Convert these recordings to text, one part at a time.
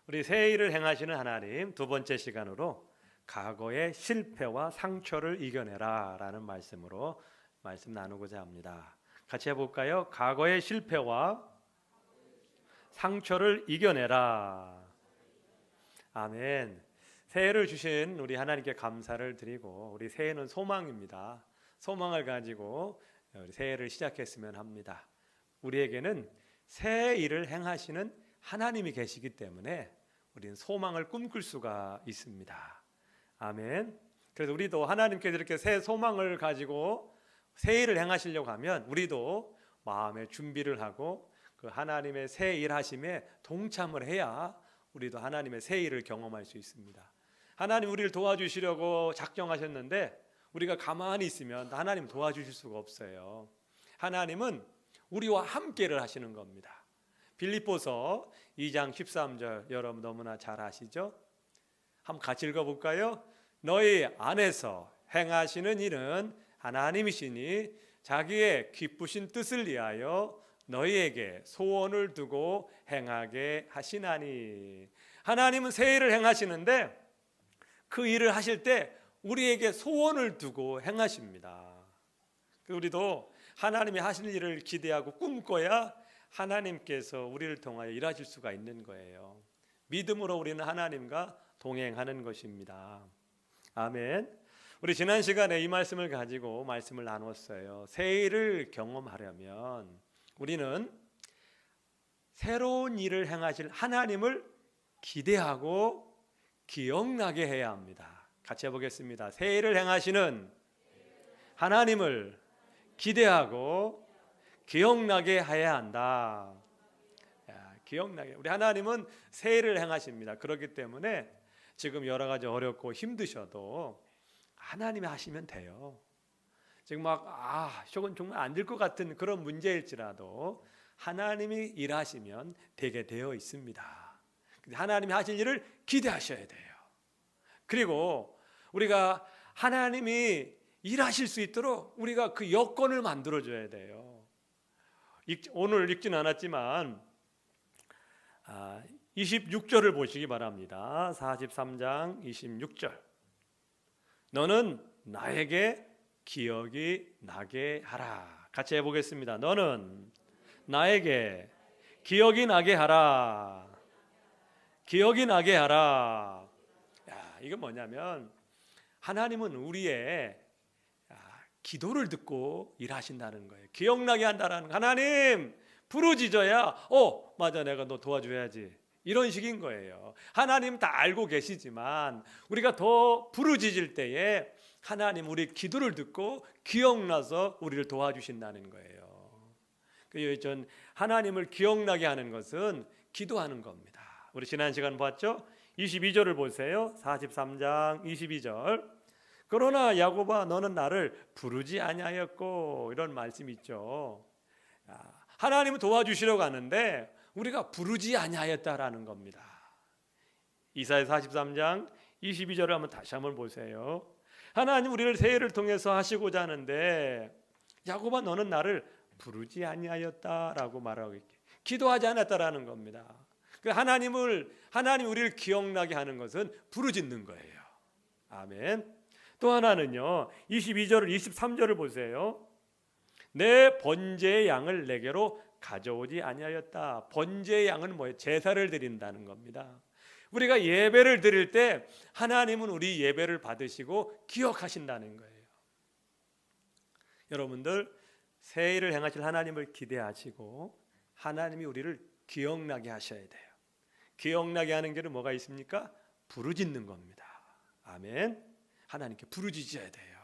우리 새 일을 행하시는 하나님, 두 번째 시간으로 과거의 실패와 상처를 이겨내라 라는 말씀으로 말씀 나누고자 합니다. 같이 해볼까요? 과거의 실패와 상처를 이겨내라. 아멘. 새해를 주신 우리 하나님께 감사를 드리고, 우리 새해는 소망입니다. 소망을 가지고 우리 새해를 시작했으면 합니다. 우리에게는 새 일을 행하시는 하나님이 계시기 때문에 우리는 소망을 꿈꿀 수가 있습니다. 아멘. 그래서 우리도 하나님께서 이렇게 새 소망을 가지고 새 일을 행하시려고 하면 우리도 마음의 준비를 하고 그 하나님의 새 일 하심에 동참을 해야 우리도 하나님의 새 일을 경험할 수 있습니다. 하나님 우리를 도와주시려고 작정하셨는데 우리가 가만히 있으면 하나님 도와주실 수가 없어요. 하나님은 우리와 함께를 하시는 겁니다. 빌립보서 2장 13절 여러분 너무나 잘 아시죠? 한번 같이 읽어볼까요? 너희 안에서 행하시는 일은 하나님이시니 자기의 기쁘신 뜻을 위하여 너희에게 소원을 두고 행하게 하시나니. 하나님은 새 일을 행하시는데 그 일을 하실 때 우리에게 소원을 두고 행하십니다. 우리도 하나님이 하실 일을 기대하고 꿈꿔야 하나님께서 우리를 통하여 일하실 수가 있는 거예요. 믿음으로 우리는 하나님과 동행하는 것입니다. 아멘. 우리 지난 시간에 이 말씀을 가지고 말씀을 나눴어요. 새 일을 경험하려면 우리는 새로운 일을 행하실 하나님을 기대하고 기억나게 해야 합니다. 같이 해보겠습니다. 새 일을 행하시는 하나님을 기대하고 기억나게 해야 한다. 기억나게. 우리 하나님은 새 일을 행하십니다. 그렇기 때문에 지금 여러 가지 어렵고 힘드셔도 하나님이 하시면 돼요. 지금 저건 정말 안 될 것 같은 그런 문제일지라도 하나님이 일하시면 되게 되어 있습니다. 하나님이 하실 일을 기대하셔야 돼요. 그리고 우리가 하나님이 일하실 수 있도록 우리가 그 여건을 만들어줘야 돼요. 오늘 읽진 않았지만 26절을 보시기 바랍니다. 43장 26절. 너는 나에게 기억이 나게 하라. 같이 해보겠습니다. 너는 나에게 기억이 나게 하라. 기억이 나게 하라. 이건 뭐냐면 하나님은 우리의 기도를 듣고 일하신다는 거예요. 기억나게 한다라는, 하나님 부르짖어야 맞아, 내가 너 도와줘야지, 이런 식인 거예요. 하나님 다 알고 계시지만 우리가 더 부르짖을 때에 하나님 우리 기도를 듣고 기억나서 우리를 도와주신다는 거예요. 전 하나님을 기억나게 하는 것은 기도하는 겁니다. 우리 지난 시간 봤죠? 22절을 보세요. 43장 22절. 그러나 야곱아 너는 나를 부르지 아니하였고, 이런 말씀이 있죠. 하나님은 도와주시려고 하는데 우리가 부르지 아니하였다라는 겁니다. 이사야 43장 22절을 한번 다시 한번 보세요. 하나님 우리를 새해를 통해서 하시고자 하는데 야곱아 너는 나를 부르지 아니하였다라고 말하고 있게, 기도하지 않았다라는 겁니다. 하나님 우리를 기억나게 하는 것은 부르짖는 거예요. 아멘. 또 하나는요, 22절을 23절을 보세요. 내 번제의 양을 내게로 가져오지 아니하였다. 번제의 양은 뭐예요? 제사를 드린다는 겁니다. 우리가 예배를 드릴 때 하나님은 우리 예배를 받으시고 기억하신다는 거예요. 여러분들 새 일을 행하실 하나님을 기대하시고 하나님이 우리를 기억나게 하셔야 돼요. 기억나게 하는 길은 뭐가 있습니까? 부르짖는 겁니다. 아멘. 하나님께 부르짖어야 돼요.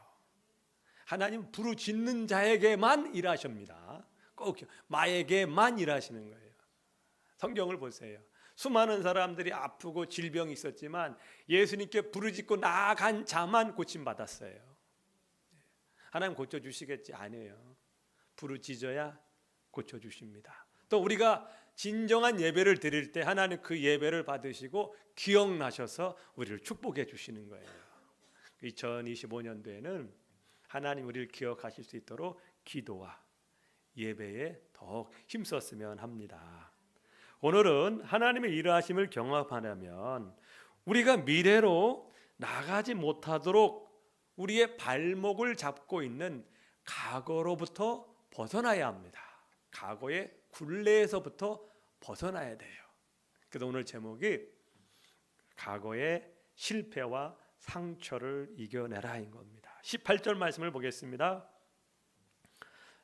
하나님 부르짖는 자에게만 일하십니다. 꼭 마에게만 일하시는 거예요. 성경을 보세요. 수많은 사람들이 아프고 질병이 있었지만 예수님께 부르짖고 나아간 자만 고침받았어요. 하나님 고쳐주시겠지? 아니에요. 부르짖어야 고쳐주십니다. 또 우리가 진정한 예배를 드릴 때 하나님 그 예배를 받으시고 기억나셔서 우리를 축복해 주시는 거예요. 2025년도에는 하나님 우리를 기억하실 수 있도록 기도와 예배에 더욱 힘썼으면 합니다. 오늘은 하나님의 일하심을 경험하려면 우리가 미래로 나가지 못하도록 우리의 발목을 잡고 있는 과거로부터 벗어나야 합니다. 과거의 굴레에서부터 벗어나야 돼요. 그래서 오늘 제목이 과거의 실패와 상처를 이겨내라인 겁니다. 18절 말씀을 보겠습니다.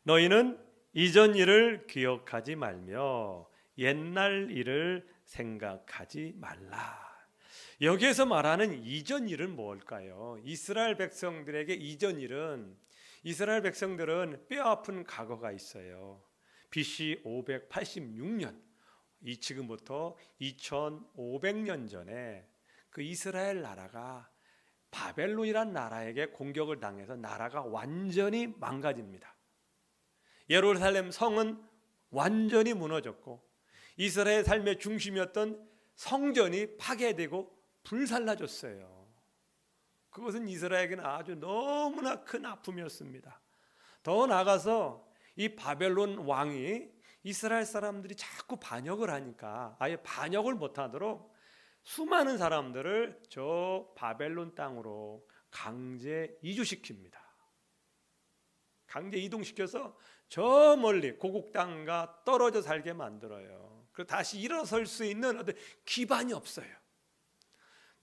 너희는 이전 일을 기억하지 말며 옛날 일을 생각하지 말라. 여기에서 말하는 이전 일은 뭘까요? 이스라엘 백성들에게 이전 일은, 이스라엘 백성들은 뼈아픈 과거가 있어요. BC 586년, 지금부터 2500년 전에 그 이스라엘 나라가 바벨론이란 나라에게 공격을 당해서 나라가 완전히 망가집니다. 예루살렘 성은 완전히 무너졌고 이스라엘 삶의 중심이었던 성전이 파괴되고 불살라졌어요. 그것은 이스라엘에게는 아주 너무나 큰 아픔이었습니다. 더 나아가서 이 바벨론 왕이 이스라엘 사람들이 자꾸 반역을 하니까 아예 반역을 못하도록 수많은 사람들을 저 바벨론 땅으로 강제 이주시킵니다. 강제 이동시켜서 저 멀리 고국 땅과 떨어져 살게 만들어요. 그리고 다시 일어설 수 있는 어떤 기반이 없어요.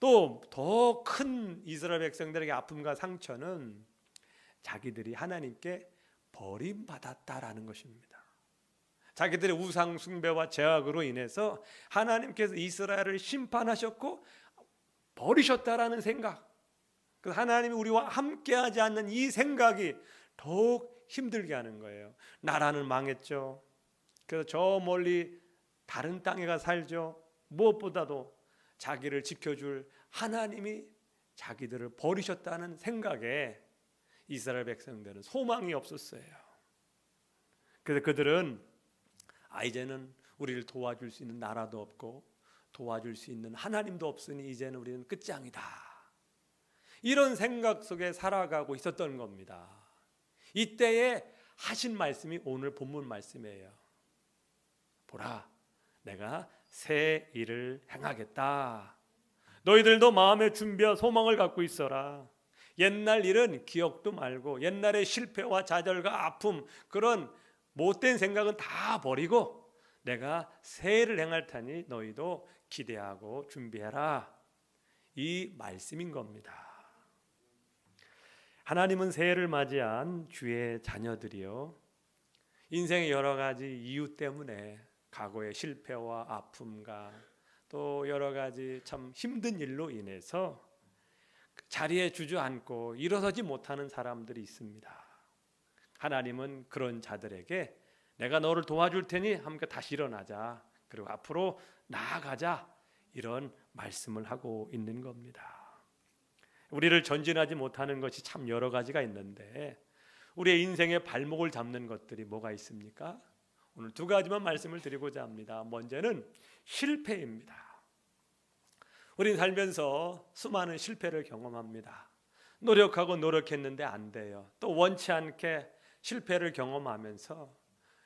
또 더 큰 이스라엘 백성들에게 아픔과 상처는 자기들이 하나님께 버림받았다라는 것입니다. 자기들의 우상 숭배와 죄악으로 인해서 하나님께서 이스라엘을 심판하셨고 버리셨다라는 생각, 하나님이 우리와 함께하지 않는 이 생각이 더욱 힘들게 하는 거예요. 나라는 망했죠. 그래서 저 멀리 다른 땅에 가 살죠. 무엇보다도 자기를 지켜줄 하나님이 자기들을 버리셨다는 생각에 이스라엘 백성들은 소망이 없었어요. 그래서 그들은 이제는 우리를 도와줄 수 있는 나라도 없고 도와줄 수 있는 하나님도 없으니 이제는 우리는 끝장이다, 이런 생각 속에 살아가고 있었던 겁니다. 이때에 하신 말씀이 오늘 본문 말씀이에요. 보라, 내가 새 일을 행하겠다. 너희들도 마음에 준비와 소망을 갖고 있어라. 옛날 일은 기억도 말고 옛날의 실패와 좌절과 아픔, 그런 못된 생각은 다 버리고 내가 새 일을 행할 테니 너희도 기대하고 준비해라, 이 말씀인 겁니다. 하나님은 새해를 맞이한 주의 자녀들이요, 인생의 여러 가지 이유 때문에 과거의 실패와 아픔과 또 여러 가지 참 힘든 일로 인해서 자리에 주저앉고 일어서지 못하는 사람들이 있습니다. 하나님은 그런 자들에게 내가 너를 도와줄 테니 함께 다시 일어나자, 그리고 앞으로 나아가자, 이런 말씀을 하고 있는 겁니다. 우리를 전진하지 못하는 것이 참 여러 가지가 있는데 우리의 인생의 발목을 잡는 것들이 뭐가 있습니까? 오늘 두 가지만 말씀을 드리고자 합니다. 먼저는 실패입니다. 우리는 살면서 수많은 실패를 경험합니다. 노력하고 노력했는데 안 돼요. 또 원치 않게 실패를 경험하면서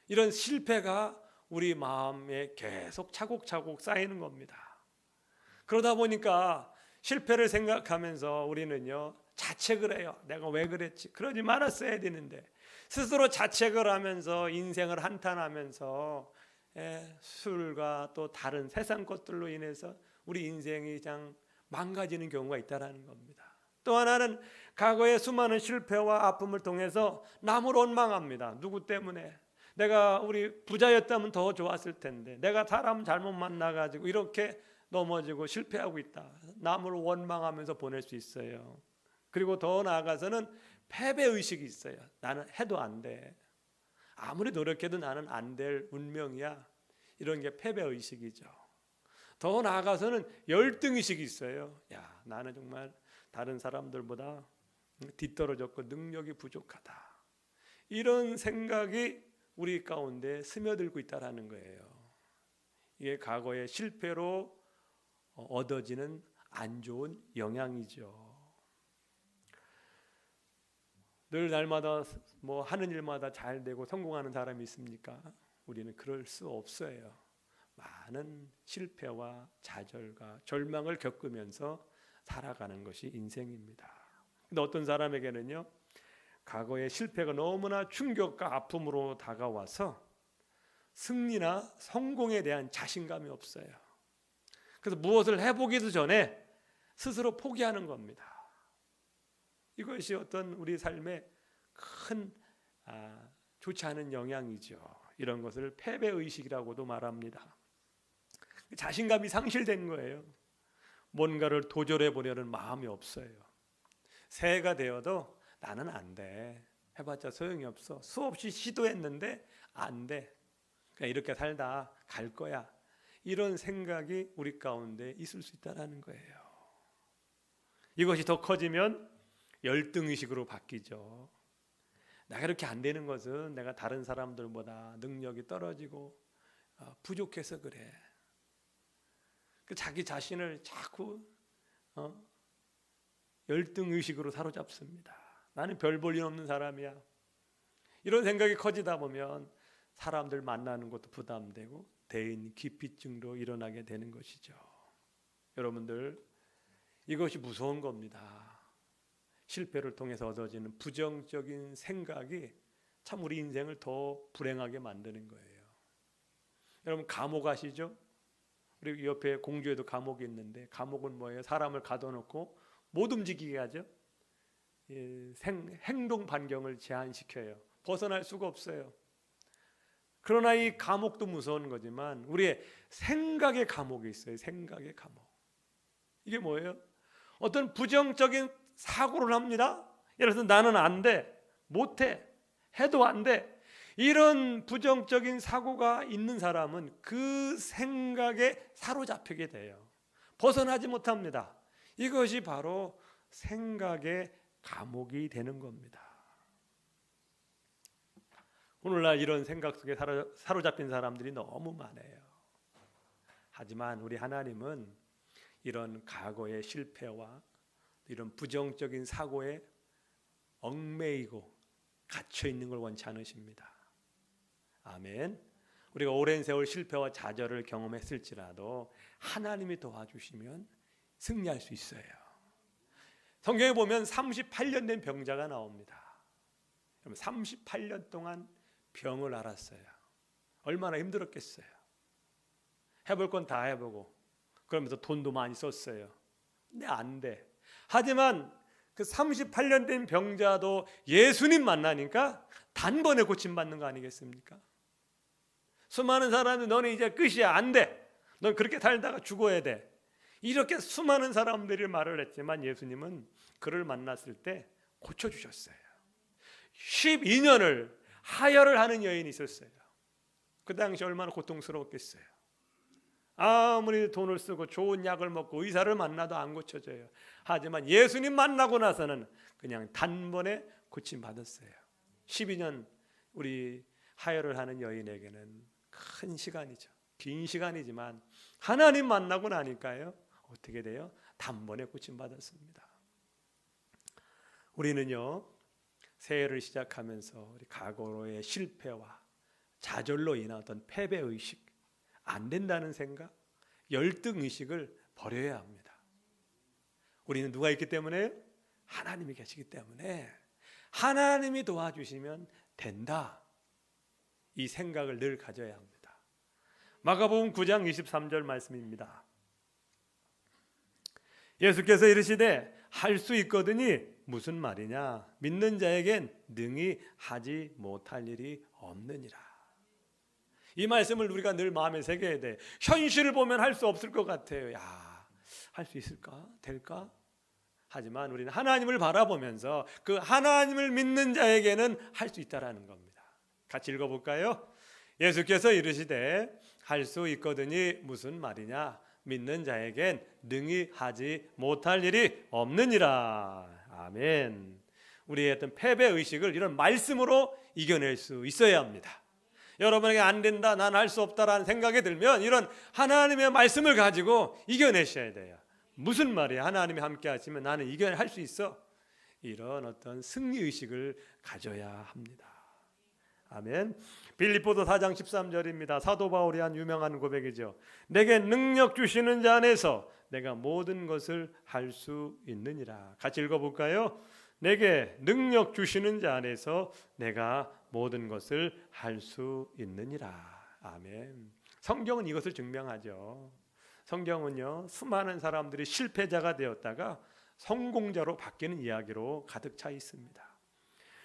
이런 실패가 우리 마음에 계속 차곡차곡 쌓이는 겁니다. 그러다 보니까 실패를 생각하면서 우리는요, 자책을 해요. 내가 왜 그랬지? 그러지 말았어야 되는데. 스스로 자책을 하면서 인생을 한탄하면서 술과 또 다른 세상 것들로 인해서 우리 인생이 그냥 망가지는 경우가 있다는 겁니다. 또 하나는 과거의 수많은 실패와 아픔을 통해서 남을 원망합니다. 누구 때문에? 내가 우리 부자였다면 더 좋았을 텐데, 내가 사람 잘못 만나가지고 이렇게 넘어지고 실패하고 있다. 남을 원망하면서 보낼 수 있어요. 그리고 더 나아가서는 패배의식이 있어요. 나는 해도 안 돼. 아무리 노력해도 나는 안 될 운명이야. 이런 게 패배의식이죠. 더 나아가서는 열등의식이 있어요. 야, 나는 정말 다른 사람들보다 뒤떨어졌고 능력이 부족하다. 이런 생각이 우리 가운데 스며들고 있다는 거예요. 이게 과거의 실패로 얻어지는 안 좋은 영향이죠. 늘 날마다 하는 일마다 잘 되고 성공하는 사람이 있습니까? 우리는 그럴 수 없어요. 많은 실패와 좌절과 절망을 겪으면서 살아가는 것이 인생입니다. 근데 어떤 사람에게는요, 과거의 실패가 너무나 충격과 아픔으로 다가와서 승리나 성공에 대한 자신감이 없어요. 그래서 무엇을 해보기도 전에 스스로 포기하는 겁니다. 이것이 어떤 우리 삶에 큰 좋지 않은 영향이죠. 이런 것을 패배의식이라고도 말합니다. 자신감이 상실된 거예요. 뭔가를 도전해 보려는 마음이 없어요. 새해가 되어도 나는 안 돼. 해봤자 소용이 없어. 수없이 시도했는데 안 돼. 그냥 이렇게 살다 갈 거야. 이런 생각이 우리 가운데 있을 수 있다는 거예요. 이것이 더 커지면 열등의식으로 바뀌죠. 내가 이렇게 안 되는 것은 내가 다른 사람들보다 능력이 떨어지고 부족해서 그래. 자기 자신을 자꾸 열등의식으로 사로잡습니다. 나는 별 볼 일 없는 사람이야. 이런 생각이 커지다 보면 사람들 만나는 것도 부담되고 대인 기피증도 일어나게 되는 것이죠. 여러분들, 이것이 무서운 겁니다. 실패를 통해서 얻어지는 부정적인 생각이 참 우리 인생을 더 불행하게 만드는 거예요. 여러분, 감옥 아시죠? 우리 옆에 공주에도 감옥이 있는데, 감옥은 뭐예요? 사람을 가둬놓고 못 움직이게 하죠. 행동 반경을 제한시켜요. 벗어날 수가 없어요. 그러나 이 감옥도 무서운 거지만 우리의 생각의 감옥이 있어요. 생각의 감옥. 이게 뭐예요? 어떤 부정적인 사고를 합니다. 예를 들어서 나는 안 돼, 못해, 해도 안 돼. 이런 부정적인 사고가 있는 사람은 그 생각에 사로잡히게 돼요. 벗어나지 못합니다. 이것이 바로 생각의 감옥이 되는 겁니다. 오늘날 이런 생각 속에 사로잡힌 사람들이 너무 많아요. 하지만 우리 하나님은 이런 과거의 실패와 이런 부정적인 사고에 얽매이고 갇혀 있는 걸 원치 않으십니다. 아멘. 우리가 오랜 세월 실패와 좌절을 경험했을지라도 하나님이 도와주시면 승리할 수 있어요. 성경에 보면 38년 된 병자가 나옵니다. 38년 동안 병을 앓았어요. 얼마나 힘들었겠어요. 해볼 건 다 해보고 그러면서 돈도 많이 썼어요. 근데 안 돼. 하지만 그 38년 된 병자도 예수님 만나니까 단번에 고침받는 거 아니겠습니까? 수많은 사람들이 너는 이제 끝이야, 안 돼, 넌 그렇게 살다가 죽어야 돼, 이렇게 수많은 사람들이 말을 했지만 예수님은 그를 만났을 때 고쳐주셨어요. 12년을 하혈을 하는 여인이 있었어요. 그 당시 얼마나 고통스러웠겠어요. 아무리 돈을 쓰고 좋은 약을 먹고 의사를 만나도 안 고쳐져요. 하지만 예수님 만나고 나서는 그냥 단번에 고침받았어요. 12년 우리 하혈을 하는 여인에게는 큰 시간이죠. 긴 시간이지만 하나님 만나고 나니까요, 어떻게 돼요? 단번에 고침받았습니다. 우리는요, 새해를 시작하면서 우리 과거의 실패와 좌절로 인한 어떤 패배의식, 안 된다는 생각, 열등의식을 버려야 합니다. 우리는 누가 있기 때문에? 하나님이 계시기 때문에 하나님이 도와주시면 된다, 이 생각을 늘 가져야 합니다. 마가복음 9장 23절 말씀입니다. 예수께서 이르시되 할 수 있거든이 무슨 말이냐, 믿는 자에겐 능히 하지 못할 일이 없느니라. 이 말씀을 우리가 늘 마음에 새겨야 돼. 현실을 보면 할 수 없을 것 같아요. 야, 할 수 있을까? 될까? 하지만 우리는 하나님을 바라보면서 그 하나님을 믿는 자에게는 할 수 있다라는 겁니다. 같이 읽어볼까요? 예수께서 이르시되 할 수 있거든이 무슨 말이냐, 믿는 자에겐 능히 하지 못할 일이 없느니라. 아멘. 우리의 어떤 패배의식을 이런 말씀으로 이겨낼 수 있어야 합니다. 여러분에게 안 된다, 난 할 수 없다라는 생각이 들면 이런 하나님의 말씀을 가지고 이겨내셔야 돼요. 무슨 말이야? 하나님이 함께 하시면 나는 이겨낼 수 있어. 이런 어떤 승리의식을 가져야 합니다. 아멘. 빌립보서 4장 13절입니다. 사도 바울이 한 유명한 고백이죠. 내게 능력 주시는 자 안에서 내가 모든 것을 할 수 있느니라. 같이 읽어볼까요? 내게 능력 주시는 자 안에서 내가 모든 것을 할 수 있느니라. 아멘. 성경은 이것을 증명하죠. 성경은요, 수많은 사람들이 실패자가 되었다가 성공자로 바뀌는 이야기로 가득 차 있습니다.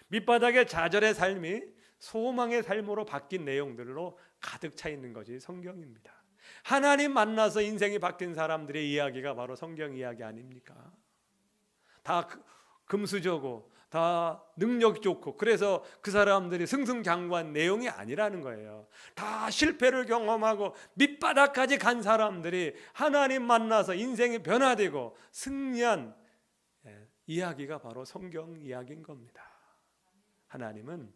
밑바닥의 좌절의 삶이 소망의 삶으로 바뀐 내용들로 가득 차 있는 것이 성경입니다. 하나님 만나서 인생이 바뀐 사람들의 이야기가 바로 성경 이야기 아닙니까? 다 금수저고 다 능력 좋고 그래서 그 사람들이 승승장구한 내용이 아니라는 거예요. 다 실패를 경험하고 밑바닥까지 간 사람들이 하나님 만나서 인생이 변화되고 승리한 이야기가 바로 성경 이야기인 겁니다. 하나님은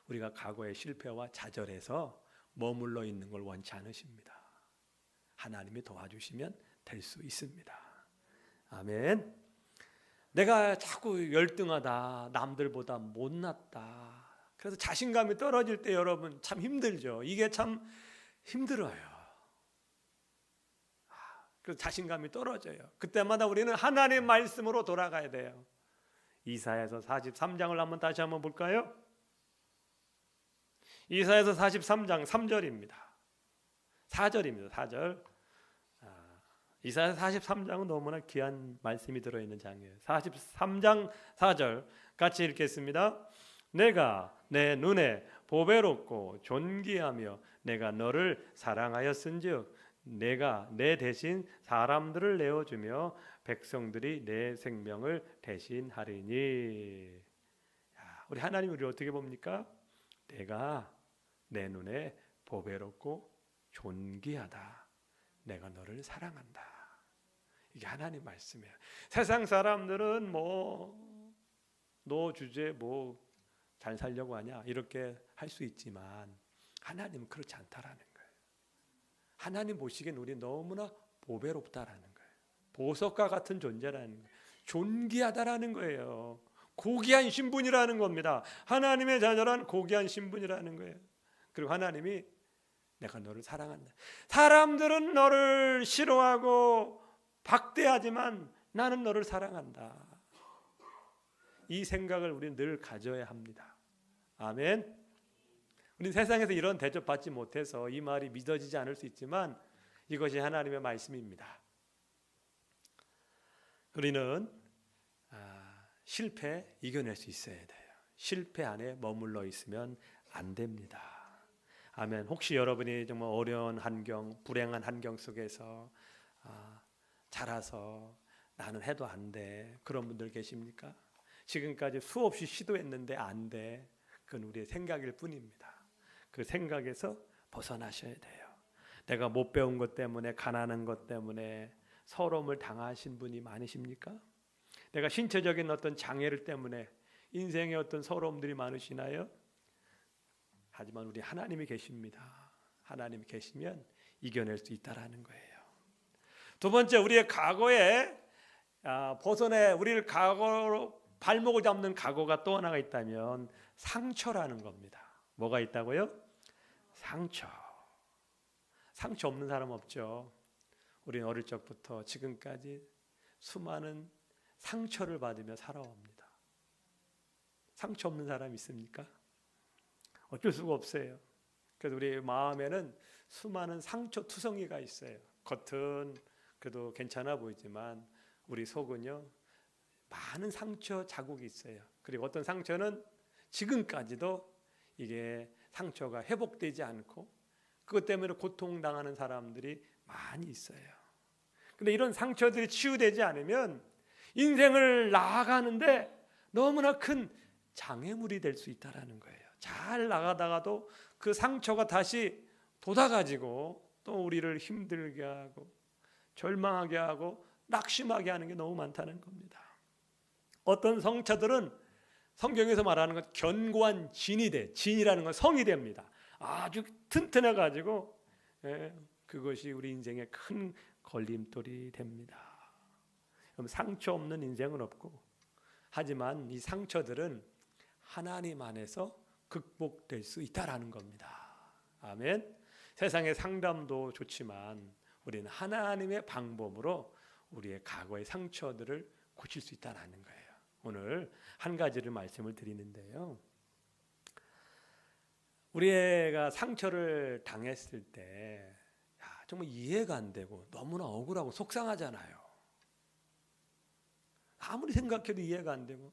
우리가 과거의 실패와 좌절에서 머물러 있는 걸 원치 않으십니다. 하나님이 도와주시면 될 수 있습니다. 아멘. 내가 자꾸 열등하다, 남들보다 못났다, 그래서 자신감이 떨어질 때 여러분 참 힘들죠. 이게 참 힘들어요. 그래서 자신감이 떨어져요. 그때마다 우리는 하나님의 말씀으로 돌아가야 돼요. 이사야서 43장을 다시 한번 볼까요? 이사야서 43장 3절입니다. 4절입니다. 4절. 이사야 43장은 너무나 귀한 말씀이 들어있는 장이에요. 43장 4절 같이 읽겠습니다. 내가 내 눈에 보배롭고 존귀하며 내가 너를 사랑하였은즉 내가 내 대신 사람들을 내어주며 백성들이 내 생명을 대신하리니. 우리 하나님 우리를 어떻게 봅니까? 내가 내 눈에 보배롭고 존귀하다. 내가 너를 사랑한다. 이게 하나님 말씀이에요. 세상 사람들은 너 주제 잘 살려고 하냐 이렇게 할 수 있지만 하나님은 그렇지 않다라는 거예요. 하나님 보시기엔 우리 너무나 보배롭다라는 거예요. 보석과 같은 존재라는 거예요. 존귀하다라는 거예요. 고귀한 신분이라는 겁니다. 하나님의 자녀란 고귀한 신분이라는 거예요. 그리고 하나님이 내가 너를 사랑한다. 사람들은 너를 싫어하고 박대하지만 나는 너를 사랑한다. 이 생각을 우리는 늘 가져야 합니다. 아멘. 우리는 세상에서 이런 대접받지 못해서 이 말이 믿어지지 않을 수 있지만 이것이 하나님의 말씀입니다. 우리는 실패 이겨낼 수 있어야 돼요. 실패 안에 머물러 있으면 안 됩니다. 아멘. 혹시 여러분이 정말 어려운 환경, 불행한 환경 속에서 자라서 나는 해도 안 돼, 그런 분들 계십니까? 지금까지 수없이 시도했는데 안 돼. 그건 우리의 생각일 뿐입니다. 그 생각에서 벗어나셔야 돼요. 내가 못 배운 것 때문에, 가난한 것 때문에 서러움을 당하신 분이 많으십니까? 내가 신체적인 어떤 장애를 때문에 인생에 어떤 서러움들이 많으시나요? 하지만 우리 하나님이 계십니다. 하나님이 계시면 이겨낼 수 있다라는 거예요. 두 번째, 우리의 과거에 우리를 과거로 발목을 잡는 과거가 또 하나가 있다면 상처라는 겁니다. 뭐가 있다고요? 상처. 상처 없는 사람 없죠. 우리는 어릴 적부터 지금까지 수많은 상처를 받으며 살아옵니다. 상처 없는 사람 있습니까? 어쩔 수가 없어요. 그래서 우리 마음에는 수많은 상처 투성이가 있어요. 겉은 그래도 괜찮아 보이지만 우리 속은요 많은 상처 자국이 있어요. 그리고 어떤 상처는 지금까지도 이게 상처가 회복되지 않고 그것 때문에 고통당하는 사람들이 많이 있어요. 근데 이런 상처들이 치유되지 않으면 인생을 나아가는데 너무나 큰 장애물이 될 수 있다는 거예요. 잘 나가다가도 그 상처가 다시 돋아가지고 또 우리를 힘들게 하고 절망하게 하고 낙심하게 하는 게 너무 많다는 겁니다. 어떤 상처들은 성경에서 말하는 것 견고한 진이 돼. 진이라는 건 성이 됩니다. 아주 튼튼해가지고 그것이 우리 인생의 큰 걸림돌이 됩니다. 그럼 상처 없는 인생은 없고, 하지만 이 상처들은 하나님 안에서 극복될 수 있다라는 겁니다. 아멘. 세상의 상담도 좋지만 우리는 하나님의 방법으로 우리의 과거의 상처들을 고칠 수 있다라는 거예요. 오늘 한 가지를 말씀을 드리는데요. 우리 애가 상처를 당했을 때 정말 이해가 안 되고 너무나 억울하고 속상하잖아요. 아무리 생각해도 이해가 안 되고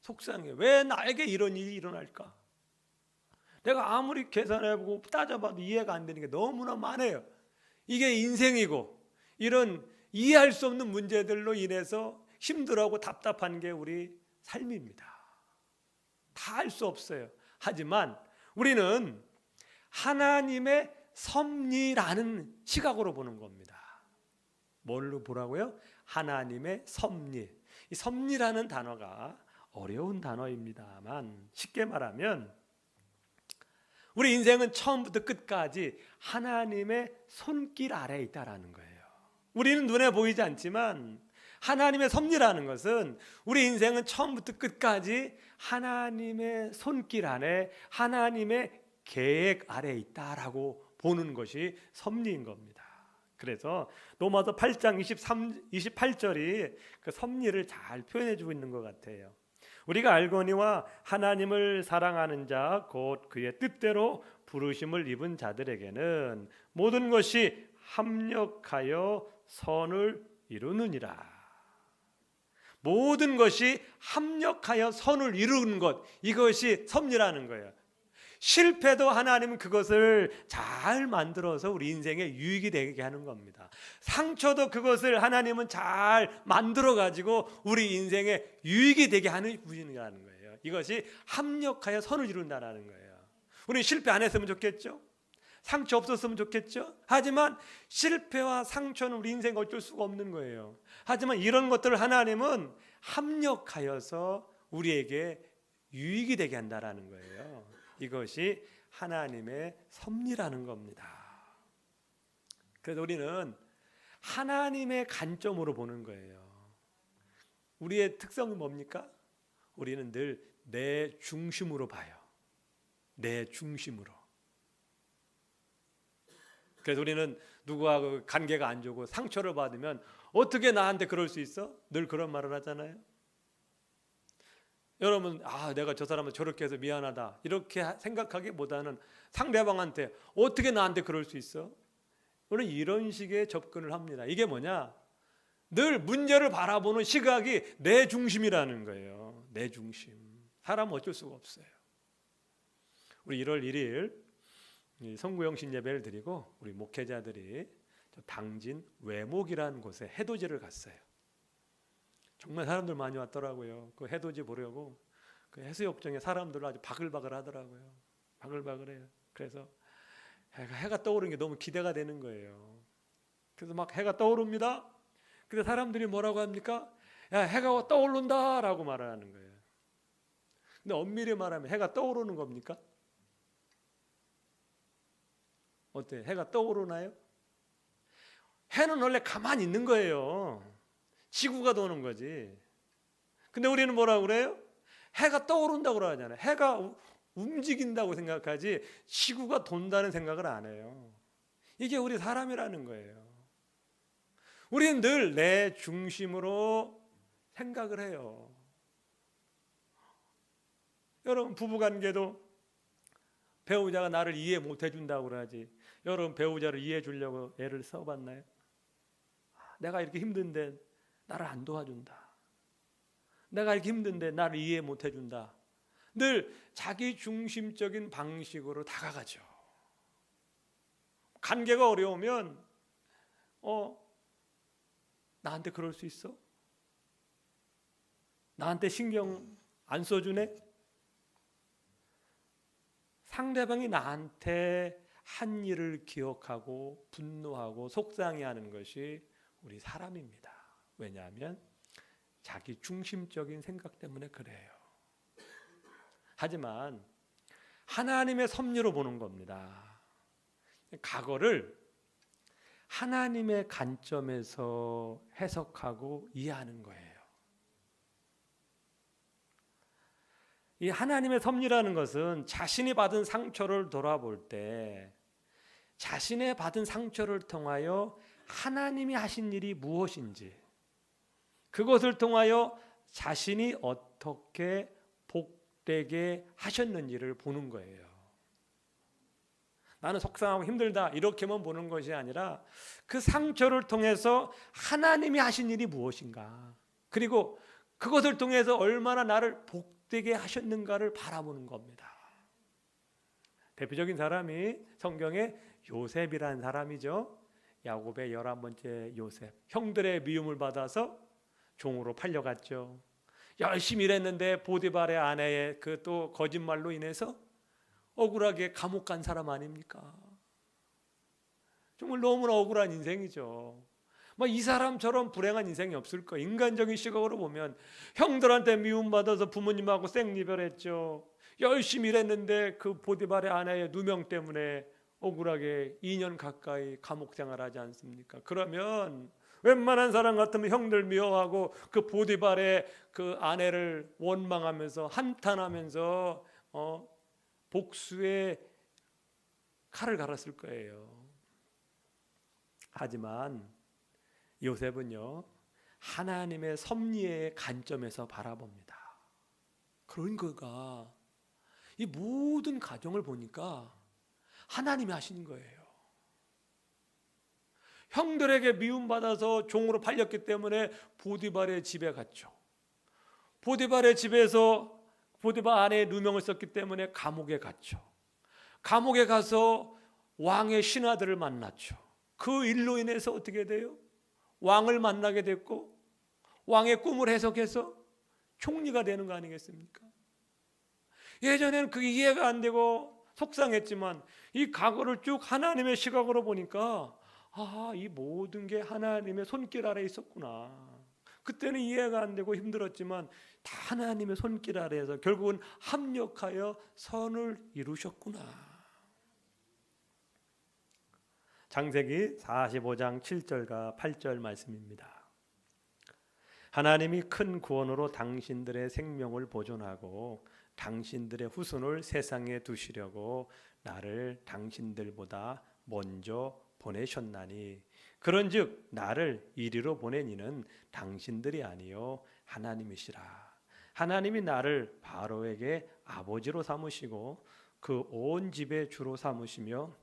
속상해. 왜 나에게 이런 일이 일어날까? 내가 아무리 계산해보고 따져봐도 이해가 안 되는 게 너무나 많아요. 이게 인생이고 이런 이해할 수 없는 문제들로 인해서 힘들어하고 답답한 게 우리 삶입니다. 다 할 수 없어요. 하지만 우리는 하나님의 섭리라는 시각으로 보는 겁니다. 뭘로 보라고요? 하나님의 섭리. 이 섭리라는 단어가 어려운 단어입니다만 쉽게 말하면 우리 인생은 처음부터 끝까지 하나님의 손길 아래에 있다라는 거예요. 우리는 눈에 보이지 않지만 하나님의 섭리라는 것은 우리 인생은 처음부터 끝까지 하나님의 손길 안에 하나님의 계획 아래에 있다라고 보는 것이 섭리인 겁니다. 그래서 로마서 8장 28절이 그 섭리를 잘 표현해 주고 있는 것 같아요. 우리가 알거니와 하나님을 사랑하는 자 곧 그의 뜻대로 부르심을 입은 자들에게는 모든 것이 합력하여 선을 이루느니라. 모든 것이 합력하여 선을 이루는 것, 이것이 섭리라는 거예요. 실패도 하나님은 그것을 잘 만들어서 우리 인생에 유익이 되게 하는 겁니다. 상처도 그것을 하나님은 잘 만들어 가지고 우리 인생에 유익이 되게 하는 분이라는 거예요. 이것이 합력하여 선을 이룬다는 거예요. 우리는 실패 안 했으면 좋겠죠? 상처 없었으면 좋겠죠? 하지만 실패와 상처는 우리 인생에 어쩔 수가 없는 거예요. 하지만 이런 것들을 하나님은 합력하여서 우리에게 유익이 되게 한다는 거예요. 이것이 하나님의 섭리라는 겁니다. 그래서 우리는 하나님의 관점으로 보는 거예요. 우리의 특성이 뭡니까? 우리는 늘 내 중심으로 봐요. 내 중심으로. 그래서 우리는 누구하고 관계가 안 좋고 상처를 받으면 어떻게 나한테 그럴 수 있어? 늘 그런 말을 하잖아요. 여러분, 내가 저 사람을 저렇게 해서 미안하다 이렇게 생각하기보다는 상대방한테 어떻게 나한테 그럴 수 있어? 우리는 이런 식의 접근을 합니다. 이게 뭐냐? 늘 문제를 바라보는 시각이 내 중심이라는 거예요. 내 중심. 사람은 어쩔 수가 없어요. 우리 1월 1일 성구영신 예배를 드리고 우리 목회자들이 당진 외목이라는 곳에 해돋이를 갔어요. 정말 사람들 많이 왔더라고요. 그 해돋이 보려고 그 해수욕장에 사람들 아주 바글바글 하더라고요. 바글바글해요. 그래서 해가 떠오르는 게 너무 기대가 되는 거예요. 그래서 막 해가 떠오릅니다. 근데 사람들이 뭐라고 합니까? 야, 해가 떠오른다라고 말하는 거예요. 근데 엄밀히 말하면 해가 떠오르는 겁니까? 어때요? 해가 떠오르나요? 해는 원래 가만히 있는 거예요. 지구가 도는 거지. 근데 우리는 뭐라고 그래요? 해가 떠오른다고 그러잖아요. 해가 움직인다고 생각하지 지구가 돈다는 생각을 안 해요. 이게 우리 사람이라는 거예요. 우리는 늘 내 중심으로 생각을 해요. 여러분, 부부관계도 배우자가 나를 이해 못 해준다고 그러지. 여러분, 배우자를 이해해 주려고 애를 써봤나요? 내가 이렇게 힘든데 나를 안 도와준다. 내가 이렇게 힘든데 나를 이해 못 해준다. 늘 자기 중심적인 방식으로 다가가죠. 관계가 어려우면 나한테 그럴 수 있어? 나한테 신경 안 써주네? 상대방이 나한테 한 일을 기억하고 분노하고 속상해하는 것이 우리 사람입니다. 왜냐하면 자기 중심적인 생각 때문에 그래요. 하지만 하나님의 섭리로 보는 겁니다. 과거를 하나님의 관점에서 해석하고 이해하는 거예요. 이 하나님의 섭리라는 것은 자신이 받은 상처를 돌아볼 때 자신의 받은 상처를 통하여 하나님이 하신 일이 무엇인지, 그것을 통하여 자신이 어떻게 복되게 하셨는지를 보는 거예요. 나는 속상하고 힘들다 이렇게만 보는 것이 아니라 그 상처를 통해서 하나님이 하신 일이 무엇인가, 그리고 그것을 통해서 얼마나 나를 복되게 하셨는가를 바라보는 겁니다. 대표적인 사람이 성경에 요셉이라는 사람이죠. 야곱의 11번째 요셉. 형들의 미움을 받아서 종으로 팔려갔죠. 열심히 일했는데 보디발의 아내의 그 또 거짓말로 인해서 억울하게 감옥 간 사람 아닙니까? 정말 너무나 억울한 인생이죠. 이 사람처럼 불행한 인생이 없을 거예요. 인간적인 시각으로 보면 형들한테 미움받아서 부모님하고 생이별했죠. 열심히 일했는데 그 보디발의 아내의 누명 때문에 억울하게 2년 가까이 감옥 생활하지 않습니까? 그러면 웬만한 사람 같으면 형들 미워하고 그 보디발의 그 아내를 원망하면서 한탄하면서 복수의 칼을 갈았을 거예요. 하지만 요셉은요, 하나님의 섭리의 관점에서 바라봅니다. 그러니까 이 모든 가정을 보니까 하나님이 하신 거예요. 형들에게 미움받아서 종으로 팔렸기 때문에 보디발의 집에 갔죠. 보디발의 집에서 보디발 아내의 누명을 썼기 때문에 감옥에 갔죠. 감옥에 가서 왕의 신하들을 만났죠. 그 일로 인해서 어떻게 돼요? 왕을 만나게 됐고 왕의 꿈을 해석해서 총리가 되는 거 아니겠습니까? 예전에는 그게 이해가 안 되고 속상했지만 이 과거를 쭉 하나님의 시각으로 보니까 이 모든 게 하나님의 손길 아래 있었구나. 그때는 이해가 안 되고 힘들었지만 다 하나님의 손길 아래에서 결국은 합력하여 선을 이루셨구나. 창세기 45장 7절과 8절 말씀입니다. 하나님이 큰 구원으로 당신들의 생명을 보존하고 당신들의 후손을 세상에 두시려고 나를 당신들보다 먼저 보내셨나니 그런즉 나를 이리로 보낸 이는 당신들이 아니요 하나님이시라. 하나님이 나를 바로에게 아버지로 삼으시고 그 온 집의 주로 삼으시며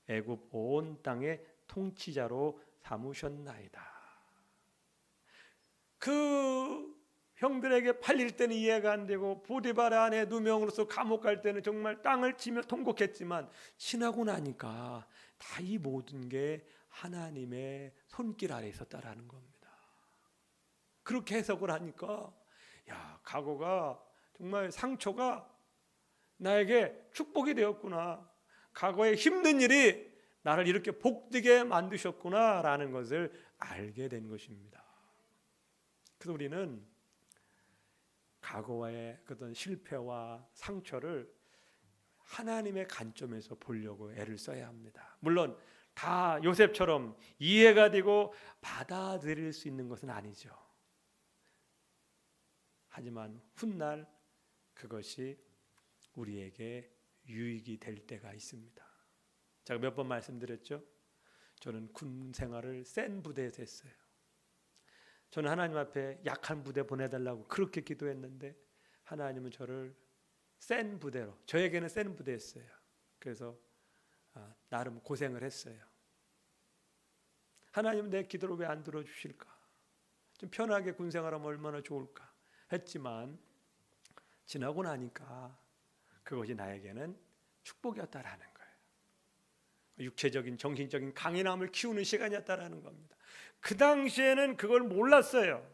애굽 온 땅의 통치자로 삼으셨나이다. 그 형들에게 팔릴 때는 이해가 안 되고 보디발 아내 누명으로서 감옥 갈 때는 정말 땅을 치며 통곡했지만 지나고 나니까 다 이 모든 게 하나님의 손길 아래 있었다라는 겁니다. 그렇게 해석을 하니까 과거가 정말 상처가 나에게 축복이 되었구나. 과거의 힘든 일이 나를 이렇게 복되게 만드셨구나라는 것을 알게 된 것입니다. 그래서 우리는 과거의 그런 실패와 상처를 하나님의 관점에서 보려고 애를 써야 합니다. 물론 다 요셉처럼 이해가 되고 받아들일 수 있는 것은 아니죠. 하지만 훗날 그것이 우리에게 유익이 될 때가 있습니다. 제가 몇 번 말씀드렸죠. 저는 군 생활을 센 부대에서 했어요. 저는 하나님 앞에 약한 부대 보내달라고 그렇게 기도했는데 하나님은 저를 센 부대로, 저에게는 센 부대였어요. 그래서 나름 고생을 했어요. 하나님 내 기도를 왜 안 들어주실까? 좀 편하게 군 생활하면 얼마나 좋을까 했지만 지나고 나니까 그것이 나에게는 축복이었다라는 거예요. 육체적인 정신적인 강인함을 키우는 시간이었다라는 겁니다. 그 당시에는 그걸 몰랐어요.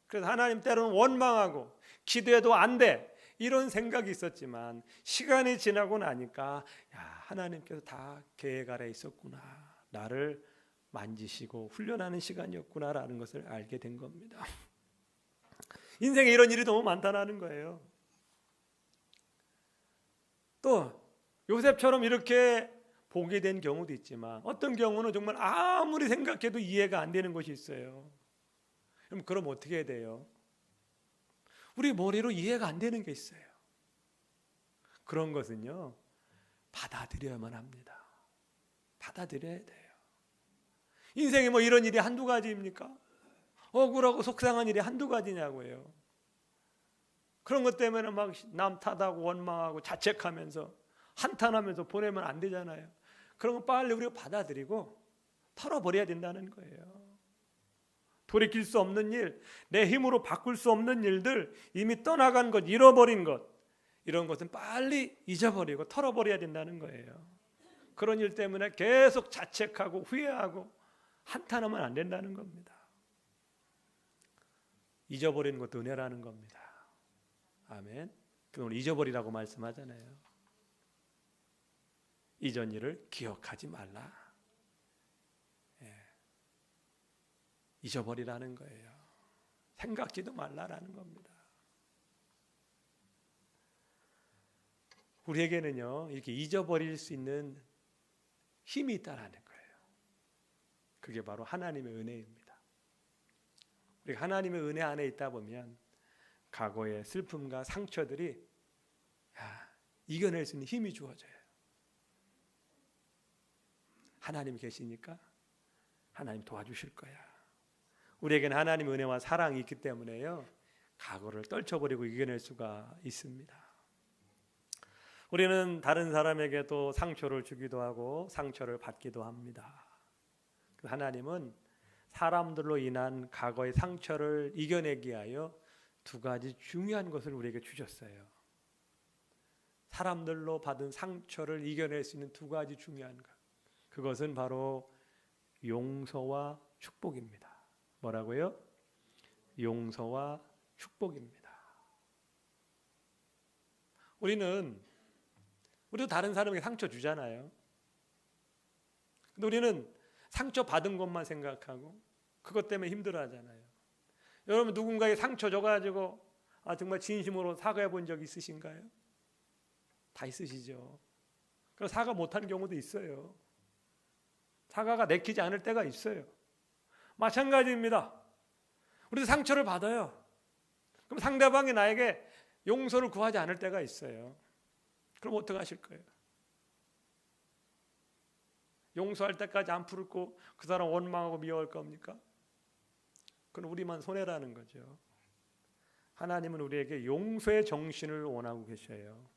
그래서 하나님 때로는 원망하고 기도해도 안 돼 이런 생각이 있었지만 시간이 지나고 나니까 하나님께서 다 계획 아래 있었구나. 나를 만지시고 훈련하는 시간이었구나라는 것을 알게 된 겁니다. 인생에 이런 일이 너무 많다는 거예요. 또 요셉처럼 이렇게 보게 된 경우도 있지만 어떤 경우는 정말 아무리 생각해도 이해가 안 되는 것이 있어요. 그럼 어떻게 해야 돼요? 우리 머리로 이해가 안 되는 게 있어요. 그런 것은요, 받아들여야만 합니다. 받아들여야 돼요. 인생에 뭐 이런 일이 한두 가지입니까? 억울하고 속상한 일이 한두 가지냐고요. 그런 것 때문에 막 남 탓하고 원망하고 자책하면서 한탄하면서 보내면 안 되잖아요. 그런 거 빨리 우리가 받아들이고 털어버려야 된다는 거예요. 돌이킬 수 없는 일, 내 힘으로 바꿀 수 없는 일들, 이미 떠나간 것, 잃어버린 것, 이런 것은 빨리 잊어버리고 털어버려야 된다는 거예요. 그런 일 때문에 계속 자책하고 후회하고 한탄하면 안 된다는 겁니다. 잊어버리는 것도 은혜라는 겁니다. 아멘. 그걸 잊어버리라고 말씀하잖아요. 이전 일을 기억하지 말라. 잊어버리라는 거예요. 생각지도 말라라는 겁니다. 우리에게는요, 이렇게 잊어버릴 수 있는 힘이 있다라는 거예요. 그게 바로 하나님의 은혜입니다. 우리가 하나님의 은혜 안에 있다 보면 과거의 슬픔과 상처들이 이겨낼 수 있는 힘이 주어져요. 하나님이 계시니까 하나님 도와주실 거야. 우리에게는 하나님의 은혜와 사랑이 있기 때문에요, 과거를 떨쳐버리고 이겨낼 수가 있습니다. 우리는 다른 사람에게도 상처를 주기도 하고 상처를 받기도 합니다. 하나님은 사람들로 인한 과거의 상처를 이겨내기 위하여 두 가지 중요한 것을 우리에게 주셨어요. 사람들로 받은 상처를 이겨낼 수 있는 두 가지 중요한 것, 그것은 바로 용서와 축복입니다. 뭐라고요? 용서와 축복입니다. 우리도 다른 사람에게 상처 주잖아요. 근데 우리는 상처 받은 것만 생각하고 그것 때문에 힘들어하잖아요. 여러분, 누군가에게 상처 줘가지고 정말 진심으로 사과해 본 적 있으신가요? 다 있으시죠. 그래서 사과 못하는 경우도 있어요. 사과가 내키지 않을 때가 있어요. 마찬가지입니다. 우리도 상처를 받아요. 그럼 상대방이 나에게 용서를 구하지 않을 때가 있어요. 그럼 어떻게 하실 거예요? 용서할 때까지 안 풀고 그 사람 원망하고 미워할 겁니까? 그건 우리만 손해라는 거죠. 하나님은 우리에게 용서의 정신을 원하고 계셔요.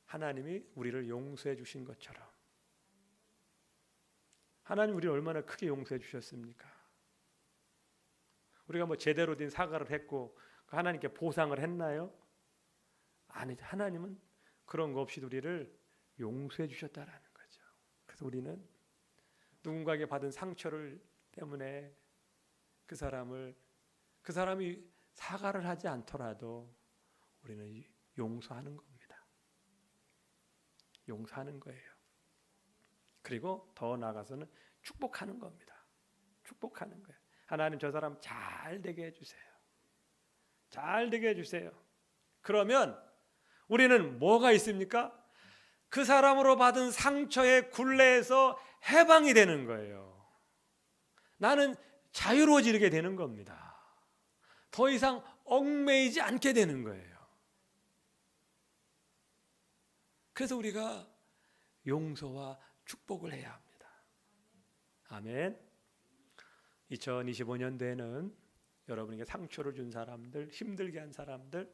하나님이 우리를 용서해 주신 것처럼 하나님 우리를 얼마나 크게 용서해 주셨습니까? 우리가 뭐 제대로 된 사과를 했고 하나님께 보상을 했나요? 아니죠. 하나님은 그런 거 없이 우리를 용서해 주셨다라는 거죠. 그래서 우리는 누군가에게 받은 상처를 때문에 그 사람이 사과를 하지 않더라도 우리는 용서하는 겁니다. 용서하는 거예요. 그리고 더 나아가서는 축복하는 겁니다. 축복하는 거예요. 하나님 저 사람 잘 되게 해주세요. 잘 되게 해주세요. 그러면 우리는 뭐가 있습니까? 그 사람으로 받은 상처의 굴레에서 해방이 되는 거예요. 나는 자유로워지게 되는 겁니다. 더 이상 얽매이지 않게 되는 거예요. 그래서 우리가 용서와 축복을 해야 합니다. 아멘. 2025년도에는 여러분에게 상처를 준 사람들, 힘들게 한 사람들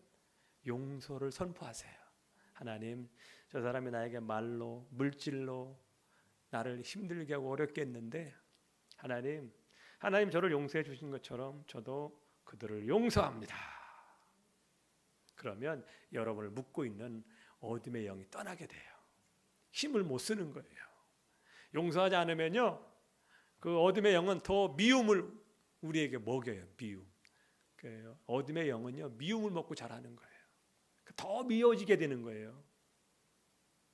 용서를 선포하세요. 하나님, 저 사람이 나에게 말로, 물질로 나를 힘들게 하고 어렵게 했는데 하나님 저를 용서해 주신 것처럼 저도 그들을 용서합니다. 그러면 여러분을 묶고 있는 어둠의 영이 떠나게 돼요. 힘을 못 쓰는 거예요. 용서하지 않으면요, 그 어둠의 영은 더 미움을 우리에게 먹여요. 미움. 어둠의 영은요, 미움을 먹고 자라는 거예요. 더 미워지게 되는 거예요.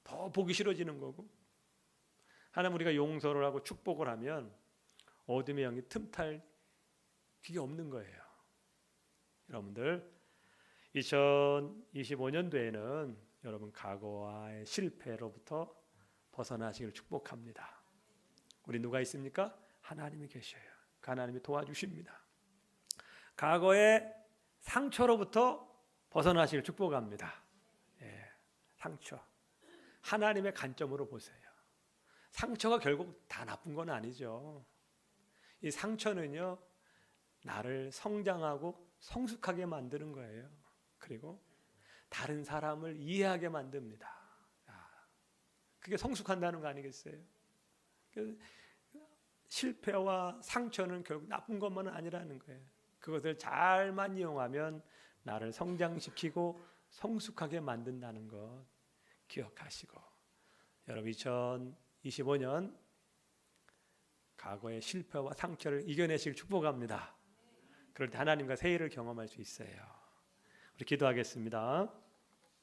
더 보기 싫어지는 거고. 하나님 우리가 용서를 하고 축복을 하면 어둠의 영이 틈탈 기회 없는 거예요. 여러분들 2025년도에는 여러분 과거와의 실패로부터 벗어나시기를 축복합니다. 우리 누가 있습니까? 하나님이 계셔요. 그 하나님이 도와주십니다. 과거의 상처로부터 벗어나시길 축복합니다. 예, 상처. 하나님의 관점으로 보세요. 상처가 결국 다 나쁜 건 아니죠. 이 상처는요, 나를 성장하고 성숙하게 만드는 거예요. 그리고 다른 사람을 이해하게 만듭니다. 그게 성숙한다는 거 아니겠어요? 실패와 상처는 결국 나쁜 것만은 아니라는 거예요. 그것을 잘만 이용하면 나를 성장시키고 성숙하게 만든다는 것 기억하시고, 여러분 2025년 과거의 실패와 상처를 이겨내시길 축복합니다. 그럴 때 하나님과 새해를 경험할 수 있어요. 우리 기도하겠습니다.